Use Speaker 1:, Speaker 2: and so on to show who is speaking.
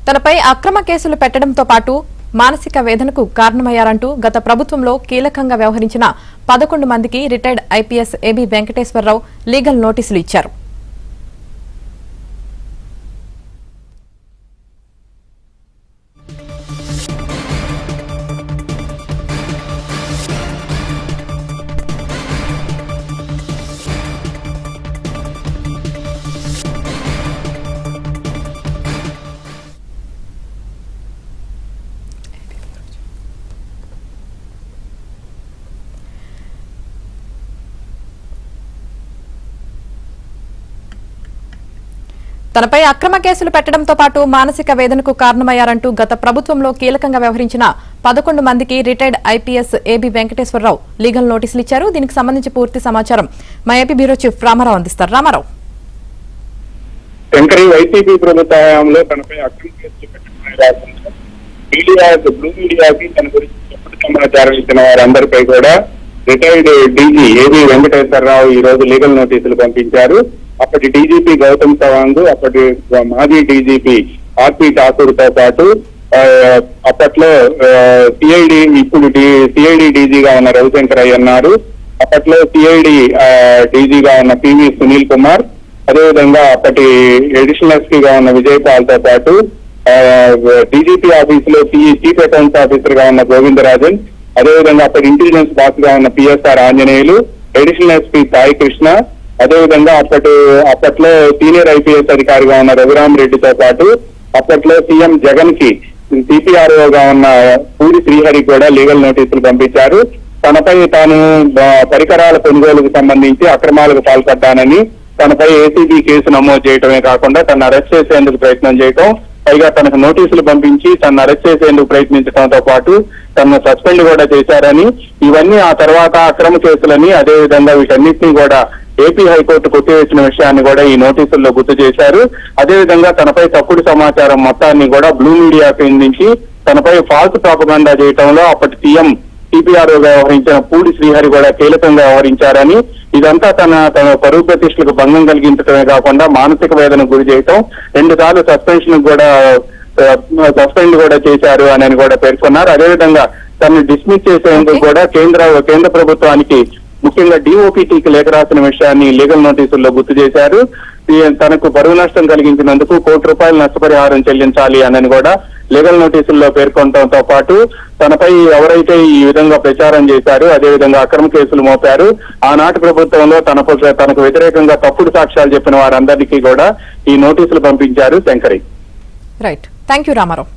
Speaker 1: తనపై అక్రమ కేసులు పెట్టడంతో పాటు మానసిక వేదనకు కారణమయ్యారంటూ గత ప్రభుత్వంలో కీలకంగా వ్యవహరించిన 11 మందికి retired IPS AB Venkateswara Rao legal నోటీసులు ఇచ్చారు. తనపై అక్రమ కేసులు పెట్టడంతో పాటు మానసిక వేదనకు కారణమయ్యారంటూ గత ప్రభుత్వంలో కీలకంగా వ్యవహరించిన 11 మందికి retired IPS AB Venkateswara Rao legal నోటీసులు ఇచ్చారు. దీనికి సంబంధించి పూర్తి సమాచారం మా ఏపీ బ్యూరో చీఫ్ రామారావు అందిస్తారు. రామారావు,
Speaker 2: శంకరి వైసీపీ ప్రభుత్వ హయాంలో తనపై అక్రమ కేసులు పెట్టడం బ్లూ మీడియాకి తన గురించి ఎప్పుడు సమాచారం ఇచ్చిన వారందరిపై కూడా రిటైర్డ్ డీజీ ఏబీ వెంకటేశ్వరరావు ఈ రోజు లీగల్ నోటీసులు పంపించారు. అప్పటి డీజీపీ గౌతమ్ సవాంగ్, అప్పటి మాజీ డీజీపీ ఆర్పీ ఠాకూర్ తో పాటు అప్పట్లో సిఐడి ఇప్పుడు సిఐడి డీజీగా ఉన్న రవిశంకరయ్య అన్నారు. అప్పట్లో సిఐడి డీజీగా ఉన్న పివి సునీల్ కుమార్, అదేవిధంగా అప్పటి అడిషనల్ ఎస్పీగా ఉన్న విజయపాల్ తో పాటు డీజీపీ ఆఫీసులో చీఫ్ అకౌంట్స్ ఆఫీసర్ గా ఉన్న గోవిందరాజన్, అదేవిధంగా అప్పటి ఇంటెలిజెన్స్ బాస్ గా ఉన్న PSR Anjaneyulu, additional SP Sai Krishna, అదేవిధంగా అప్పట్లో సీనియర్ ఐపీఎస్ అధికారిగా ఉన్న రఘురామ్ రెడ్డితో పాటు అప్పట్లో సీఎం జగన్ కి సిపిఆర్ఓగా ఉన్న పూరి శ్రీహరి కూడా లీగల్ నోటీసులు పంపించారు. తనపై తాను పరికరాల కొనుగోలుకు సంబంధించి అక్రమాలకు పాల్పడ్డానని తనపై ఏసీబీ కేసు నమోదు చేయడమే కాకుండా తను అరెస్ట్ చేసేందుకు ప్రయత్నం చేయడం, పైగా తనకు నోటీసులు పంపించి తను అరెస్ట్ చేసేందుకు ప్రయత్నించడంతో పాటు తనను సస్పెండ్ కూడా చేశారని, ఇవన్నీ ఆ తర్వాత అక్రమ కేసులని, అదేవిధంగా వీటన్నిటినీ కూడా ఏపీ హైకోర్టు కొట్టివేసిన విషయాన్ని కూడా ఈ నోటీసుల్లో గుర్తు చేశారు. అదేవిధంగా తనపై తప్పుడు సమాచారం మొత్తాన్ని కూడా బ్లూ మీడియాకి అందించి తనపై ఫాల్స్ ప్రాపగాండా చేయడంలో అప్పటి సీఎం సిపిఆర్ఓగా వ్యవహరించిన పూడి శ్రీహరి కూడా కీలకంగా వ్యవహరించారని, ఇదంతా తన పరువు ప్రతిష్టలకు భంగం కలిగించడమే కాకుండా మానసిక వేదనకు గురి చేయటం, 2 సార్లు సస్పెండ్ కూడా చేశారు అని కూడా పేర్కొన్నారు. అదేవిధంగా తనను డిస్మిస్ చేసేందుకు కూడా కేంద్ర ప్రభుత్వానికి ముఖ్యంగా డిఓపిటీకి లేఖ రాసిన విషయాన్ని లీగల్ నోటీసుల్లో గుర్తు చేశారు. తనకు పరువు నష్టం కలిగించినందుకు ₹1 కోటి నష్టపరిహారం చెల్లించాలి అని కూడా లీగల్ నోటీసుల్లో పేర్కొనడంతో పాటు తనపై ఎవరైతే ఈ విధంగా ప్రచారం చేశారు, అదేవిధంగా అక్రమ కేసులు మోపారు, ఆనాటి ప్రభుత్వంలో తనకు వ్యతిరేకంగా తప్పుడు సాక్ష్యాలు చెప్పిన వారందరికీ కూడా ఈ నోటీసులు పంపించారు. Shankari.
Speaker 1: Right, thank you Ramarao.